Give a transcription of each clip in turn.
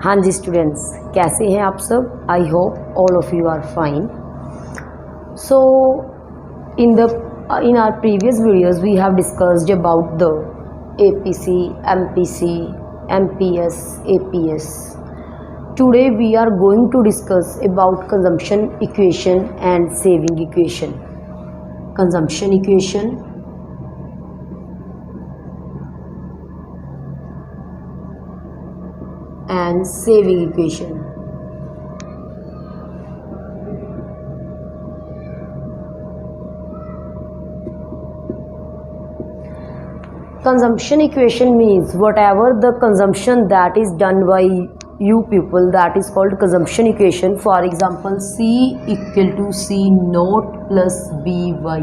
हाँ जी स्टूडेंट्स, कैसे हैं आप सब? I hope all of you are fine. So in our previous videos we have discussed about the APC, MPC, MPS, APS. Today we are going to discuss about consumption equation and saving equation. Consumption equation and saving equation. Consumption equation means whatever the consumption that is done by you people, that is called consumption equation. For example, C equal to C naught plus BY.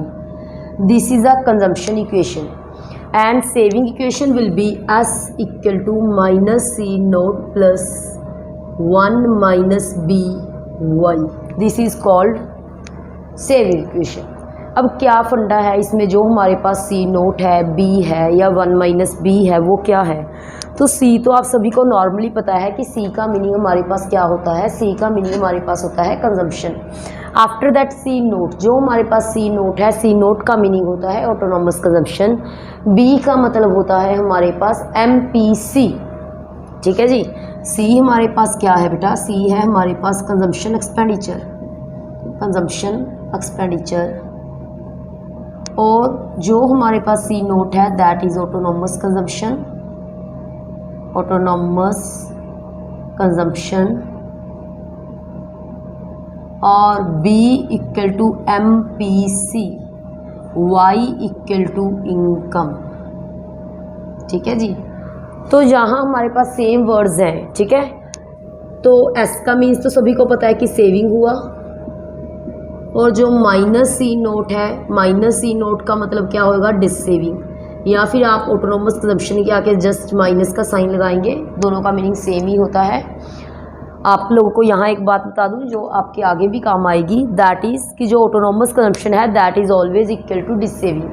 This is a consumption equation. And saving equation will be S equal to minus C naught plus 1 minus BY. This is called saving equation. अब क्या फंडा है इसमें, जो हमारे पास C nought है, B है या 1 माइनस B है, वो क्या है? तो C तो आप सभी को नॉर्मली पता है कि C का मीनिंग हमारे पास क्या होता है. C का मीनिंग हमारे पास होता है consumption. After that C note, जो हमारे पास C नोट है, C नोट का मीनिंग होता है ऑटोनॉमस कंजम्पशन. B का मतलब होता है हमारे पास MPC. ठीक है जी. C हमारे पास क्या है बेटा? C है हमारे पास कंजम्पशन एक्सपेंडिचर. Consumption expenditure. और जो हमारे पास C नोट है that is autonomous consumption. Autonomous consumption. और B equal to MPC, Y equal to income. ठीक है जी. तो यहाँ हमारे पास सेम वर्ड्स हैं. ठीक है. तो S का मीन्स तो सभी को पता है कि सेविंग हुआ. और जो माइनस C नोट है, माइनस C नोट का मतलब क्या होगा? डिससेविंग. या फिर आप ऑटोनॉमस कंजम्पशन के आके जस्ट माइनस का साइन लगाएंगे. दोनों का मीनिंग सेम ही होता है. आप लोगों को यहाँ एक बात बता दूँ जो आपके आगे भी काम आएगी. दैट इज़ कि जो ऑटोनॉमस कंजम्पशन है that is always equal to dissaving.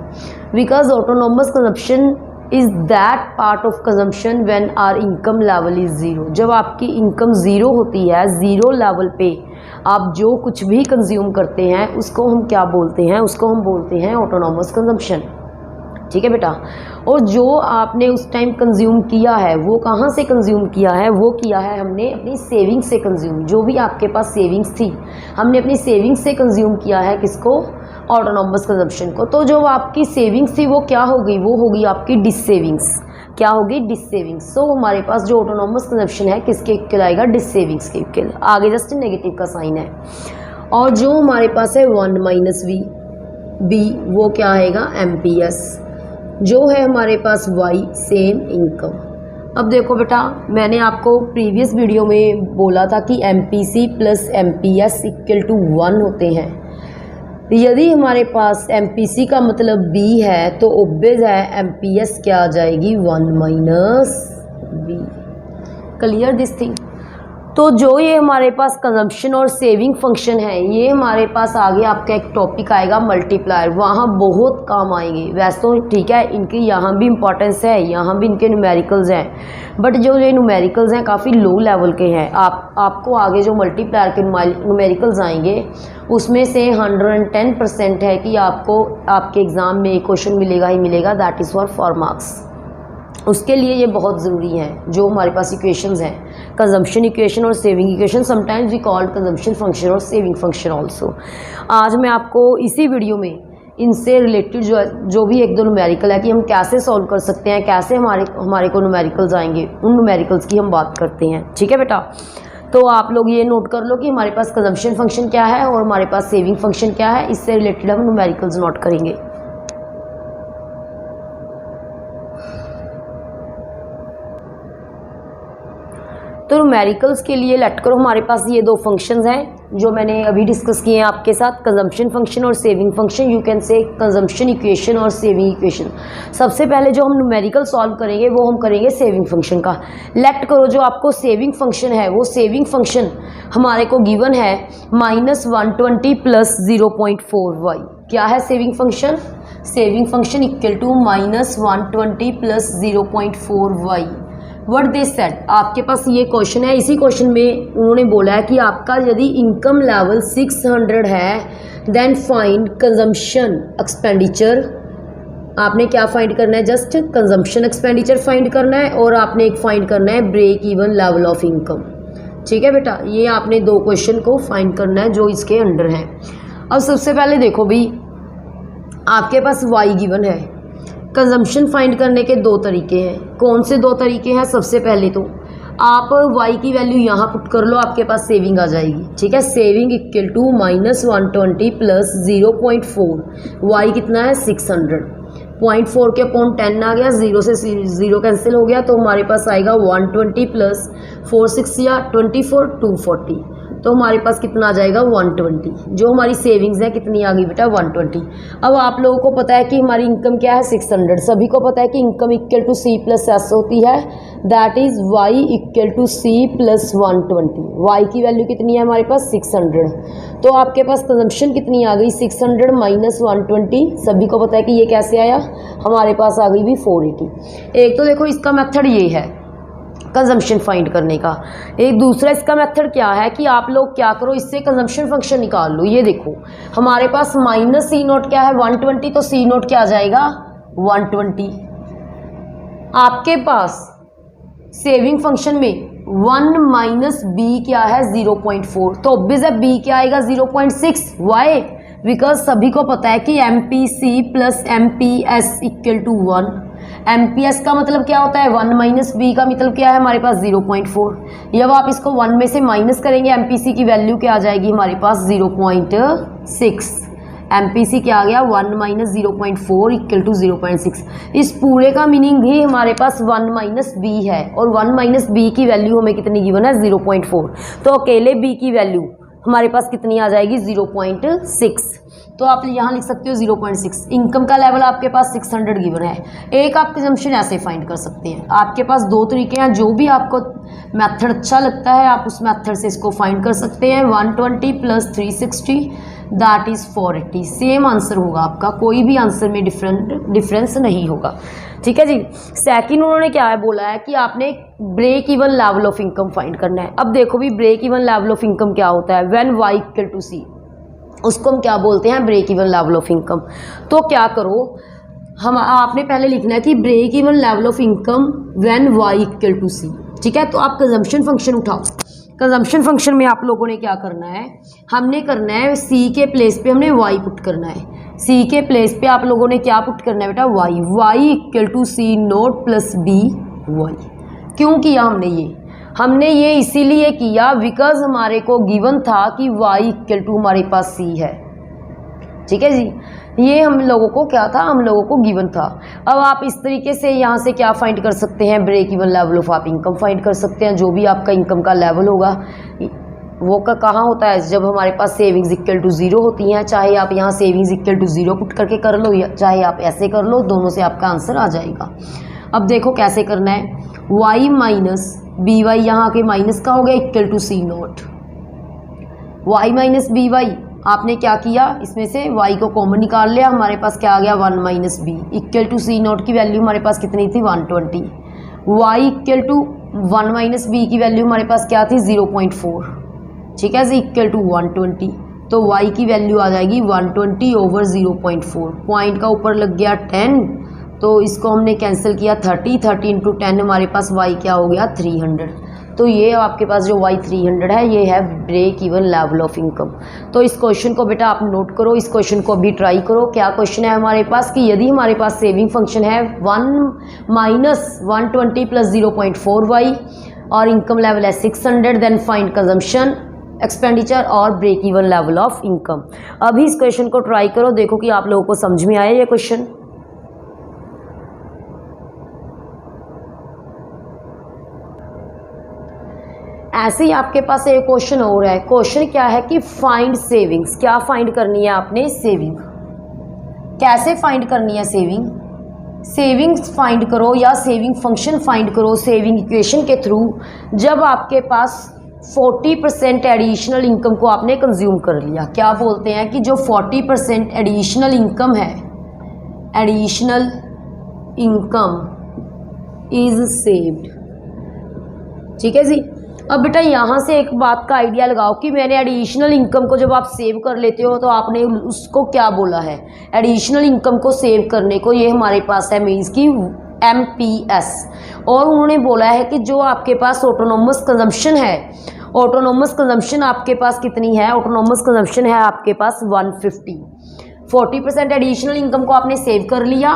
Because autonomous consumption is that part of consumption when our income level is zero. जब आपकी इनकम ज़ीरो होती है, ज़ीरो लेवल पे आप जो कुछ भी कंज्यूम करते हैं उसको हम क्या बोलते हैं? उसको हम बोलते हैं ऑटोनॉमस कंजम्पशन. ठीक है बेटा. और जो आपने उस टाइम कंज्यूम किया है वो कहाँ से कंज्यूम किया है? वो किया है हमने अपनी सेविंग से कंज्यूम. जो भी आपके पास सेविंग्स थी हमने अपनी सेविंग्स से कंज्यूम किया है. किसको? ऑटोनॉमस कंजम्पशन को. तो जो आपकी सेविंग्स थी वो क्या होगी? वो होगी आपकी डिससेविंग्स. क्या होगी? डिससेविंग्स. सो हमारे पास जो ऑटोनॉमस कंजम्पशन है किसके इक्वल आएगा? डिससेविंग्स के इक्वल. आगे जस्ट नेगेटिव का साइन है. और जो हमारे पास है 1 माइनस B, वो क्या आएगा? MPS. जो है हमारे पास Y, सेम इनकम. अब देखो बेटा, मैंने आपको प्रीवियस वीडियो में बोला था कि MPC plus MPS equal to 1 होते हैं. यदि हमारे पास MPC का मतलब B है तो ऑब्वियस है MPS क्या आ जाएगी? 1 minus B. Clear this thing. तो जो ये हमारे पास कंजम्पशन और सेविंग फंक्शन है, ये हमारे पास आगे आपका एक टॉपिक आएगा मल्टीप्लायर. वहाँ बहुत काम आएंगे. वैसे तो ठीक है, इनकी यहाँ भी इम्पोर्टेंस है, यहाँ भी इनके न्यूमेरिकल्स हैं, बट जो ये न्यूमेरिकल्स हैं काफ़ी लो लेवल के हैं. आपको आगे जो मल्टीप्लायर के न्यूमेरिकल्स आएंगे उसमें से 110% है कि आपको आपके एग्ज़ाम में क्वेश्चन मिलेगा ही मिलेगा. That is for marks. उसके लिए ये बहुत ज़रूरी है. जो हमारे पास इक्वेशंस हैं, कंजम्पशन इक्वेशन और saving equation, sometimes we called consumption function और सेविंग फंक्शन आल्सो. आज मैं आपको इसी वीडियो में इनसे रिलेटेड जो भी एक दो न्यूमेरिकल है कि हम कैसे सॉल्व कर सकते हैं, कैसे हमारे को न्यूमेरिकल्स आएंगे, उन न्यूमेरिकल्स की हम बात करते हैं. ठीक है बेटा. तो आप लोग ये नोट कर लो कि हमारे पास कंजम्पशन फंक्शन क्या है और हमारे पास सेविंग फंक्शन क्या है. इससे रिलेटेड हम न्यूमेरिकल्स नोट करेंगे. तो न्यूमेरिकल्स के लिए लेट करो हमारे पास ये दो फंक्शंस हैं जो मैंने अभी डिस्कस किए हैं आपके साथ, कंजम्पशन फंक्शन और saving function. You can say consumption equation और सेविंग इक्वेशन. सबसे पहले जो हम न्यूमेरिकल सॉल्व करेंगे वो हम करेंगे सेविंग फंक्शन का. लेट करो जो आपको सेविंग फंक्शन है वो सेविंग फंक्शन हमारे को गिवन है -120 प्लस 0.4y. क्या है saving function? Saving function equal to -120 plus 0.4y what they said, आपके पास ये क्वेश्चन है, इसी क्वेश्चन में उन्होंने बोला है कि आपका यदि इनकम लेवल 600 है देन फाइंड कंजम्पशन एक्सपेंडिचर। आपने क्या फाइंड करना है, जस्ट कंजम्पशन एक्सपेंडिचर फाइंड करना है और आपने एक फाइंड करना है break even level of income. ठीक है बेटा, ये आपने दो क्वेश्चन को फाइंड करना है जो इसके अंडर हैं। अब सबसे पहले देखो भी, आपके पास वाई गिवन है, कंजम्पशन फाइंड करने के दो तरीके हैं। कौन से दो तरीके हैं, सबसे पहले तो आप y की वैल्यू यहाँ पुट कर लो, आपके पास सेविंग आ जाएगी। ठीक है, saving equal to -120 plus 0.4, y कितना है 600, 0.4 के अपॉन 10 आ गया, 0 से 0 कैंसिल हो गया, तो हमारे पास आएगा 120 प्लस 4 6 या 24 240, तो हमारे पास कितना आ जाएगा 120। जो हमारी सेविंग्स है कितनी आ गई बेटा 120। अब आप लोगों को पता है कि हमारी इनकम क्या है 600, सभी को पता है कि income equal to C plus S होती है, that is Y equal to C plus 120। Y की वैल्यू कितनी है हमारे पास 600, तो आपके पास कंजम्पशन कितनी आ गई 600 माइनस 120, सभी को पता है कि ये कैसे आया, हमारे पास आ गई भी 480। एक तो देखो इसका मेथड ये है कंजम्पशन फाइंड करने का, एक दूसरा इसका मेथड क्या है कि आप लोग क्या करो, इससे कंजम्पशन फंक्शन निकाल लो। ये देखो हमारे पास माइनस सी नोट क्या है 120, तो सी नोट क्या आ जाएगा 120। आपके पास सेविंग फंक्शन में 1 माइनस बी क्या है 0.4, तो ऑब्वियस है बी क्या आएगा 0.6। वाई, बिकॉज सभी को पता है कि M P C plus M P S equal to 1। M P S का मतलब क्या होता है 1 माइनस बी का मतलब क्या है हमारे पास 0.4। जब आप इसको 1 में से माइनस करेंगे एम पी सी की वैल्यू क्या आ जाएगी हमारे पास 0.6। एम पी सी क्या आ गया 1 माइनस 0.4 इक्वल टू 0.6। इस पूरे का मीनिंग ही हमारे पास 1 माइनस बी है, और 1 माइनस बी की वैल्यू हमें कितनी गिवन है 0.4, तो अकेले बी की वैल्यू हमारे पास कितनी आ जाएगी 0.6, तो आप यहाँ लिख सकते हो 0.6। इनकम का लेवल आपके पास 600 गिवन है। एक आप कंजम्पशन ऐसे फाइंड कर सकते हैं, आपके पास दो तरीके हैं, जो भी आपको मेथड अच्छा लगता है आप उस मेथड से इसको फाइंड कर सकते हैं। 120 plus 360 that is 480, same answer होगा आपका, कोई भी आंसर में डिफरेंस नहीं होगा। ठीक है जी। सेकंड उन्होंने क्या है बोला है कि आपने break even level of income find करना है। अब देखो भी break even level of income क्या होता है, when y equal to C, उसको हम क्या बोलते हैं break even level of income. तो क्या करो, हम आपने पहले लिखना है कि break even level of income when y equal to C. ठीक है, तो आप कंजम्पशन फंक्शन उठाओ। कंजम्पशन फंक्शन में आप लोगों ने क्या करना है, हमने करना है c के प्लेस पे हमने y पुट करना है। c के प्लेस पे आप लोगों ने क्या पुट करना है बेटा y equal to C nought plus B Y. क्यों किया हमने ये इसीलिए किया बिकॉज हमारे को गिवन था कि y इक्वल टू हमारे पास c है। ठीक है जी, ये हम लोगों को क्या था, हम लोगों को गिवन था। अब आप इस तरीके से यहाँ से क्या फाइंड कर सकते हैं, ब्रेक इवन लेवल ऑफ आप इनकम फाइंड कर सकते हैं। जो भी आपका इनकम का लेवल होगा वो कहाँ होता है, जब हमारे पास सेविंग्स इक्वल टू 0 होती हैं। चाहे आप यहाँ सेविंग्स इक्वल टू 0 पुट करके कर लो या चाहे आप ऐसे कर लो, दोनों से आपका आंसर आ जाएगा। अब देखो कैसे करना है, y माइनस बी वाई, यहाँ के माइनस का हो गया equal to C nought. y minus B Y आपने क्या किया, इसमें से y को कॉमन निकाल लिया, हमारे पास क्या आ गया 1 minus B equal to C nought की वैल्यू हमारे पास कितनी थी 120। y equal to 1 minus B की वैल्यू हमारे पास क्या थी 0.4। ठीक है जी, इक्वल टू 120, तो y की वैल्यू आ जाएगी 120 ओवर 0.4। पॉइंट का ऊपर लग गया 10, तो इसको हमने कैंसिल किया 30 इंटू 10 हमारे पास y क्या हो गया 300। तो ये आपके पास जो y 300 है ये है break even level of income. तो इस क्वेश्चन को बेटा आप नोट करो, इस क्वेश्चन को भी ट्राई करो। क्या क्वेश्चन है हमारे पास कि यदि हमारे पास सेविंग फंक्शन है 1 माइनस 120 प्लस 0.4y और इनकम लेवल है 600, देन फाइंड कंजम्पशन एक्सपेंडिचर और break even level of income. अभी इस क्वेश्चन को ट्राई करो, देखो कि आप लोगों को समझ में आया ये क्वेश्चन। ऐसे ही आपके पास एक क्वेश्चन और है। क्वेश्चन क्या है कि फाइंड सेविंग्स, क्या फाइंड करनी है आपने सेविंग। कैसे फाइंड करनी है सेविंग्स फाइंड करो या सेविंग फंक्शन फाइंड करो सेविंग इक्वेशन के थ्रू, जब आपके पास 40% एडिशनल इनकम को आपने कंज्यूम कर लिया। क्या बोलते हैं कि जो 40% एडिशनल इनकम है, एडिशनल इनकम इज सेव्ड, ठीक है जी। अब बेटा यहाँ से एक बात का आइडिया लगाओ कि मैंने एडिशनल इनकम को जब आप सेव कर लेते हो तो आपने उसको क्या बोला है। एडिशनल इनकम को सेव करने को ये हमारे पास है मीन्स की MPS, और उन्होंने बोला है कि जो आपके पास ऑटोनोमस कंजम्पशन है, ऑटोनोमस कंजम्पशन आपके पास कितनी है, ऑटोनोमस कंजम्पशन है आपके पास 150। 40% एडिशनल इनकम को आपने सेव कर लिया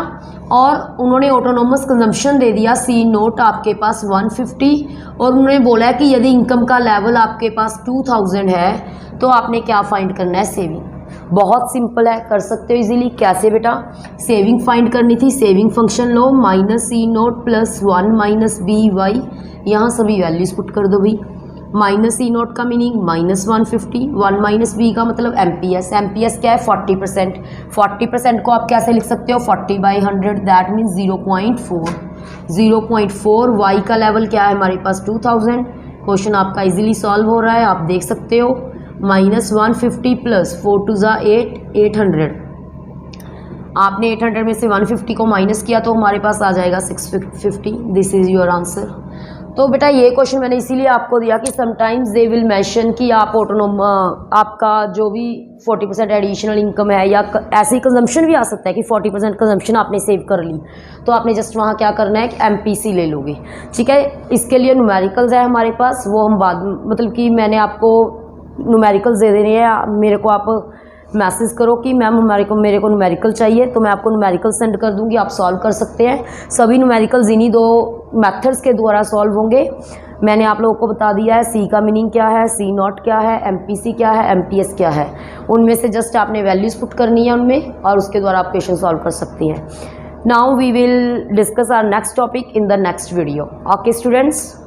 और उन्होंने ऑटोनोमस कंजम्पशन दे दिया C नोट आपके पास 150, और उन्होंने बोला है कि यदि इनकम का लेवल आपके पास 2000 है तो आपने क्या फाइंड करना है, सेविंग। बहुत सिंपल है, कर सकते हो इजीली। कैसे बेटा, सेविंग फाइंड करनी थी, saving function low -C note plus 1 - BY, यहाँ सभी वैल्यूज पुट कर दो भाई। -C नोट का मीनिंग -150, 1 - B का मतलब MPS। MPS क्या है, 40%। 40% को आप कैसे लिख सकते हो, 40/100, दैट मीन्स 0.4। 0.4 Y का लेवल क्या है हमारे पास 2000। क्वेश्चन आपका इजीली सॉल्व हो रहा है, आप देख सकते हो। -150 प्लस 4 2 8, 800। आपने 800 में से 150 को माइनस किया तो हमारे पास आ जाएगा 650। This is your answer. तो बेटा ये क्वेश्चन मैंने इसीलिए आपको दिया कि समटाइम्स दे विल मेंशन कि आप आपका जो भी 40% एडिशनल इनकम है, या ऐसे ही कंजम्पशन भी आ सकता है कि 40% कंजम्पशन आपने सेव कर ली, तो आपने जस्ट वहाँ क्या करना है कि MPC ले लोगे। ठीक है, इसके लिए न्यूमेरिकल्स है हमारे पास, वो हम बाद मतलब कि मैंने आपको न्यूमेरिकल्स दे देने हैं, मेरे को आप मैसेज करो कि मैम मेरे को न्यूमेरिकल चाहिए, तो मैं आपको न्यूमेरिकल सेंड कर दूंगी, आप सॉल्व कर सकते हैं। सभी न्यूमेरिकल्स इन्हीं 2 मेथड्स के द्वारा सॉल्व होंगे। मैंने आप लोगों को बता दिया है C का मीनिंग क्या है, C नॉट क्या है, MPC क्या है, MPS क्या है। उनमें से जस्ट आपने वैल्यूज पुट करनी है उनमें, और उसके द्वारा आप क्वेश्चन सॉल्व कर सकती हैं। Now we will discuss our next topic in the next video. Okay students.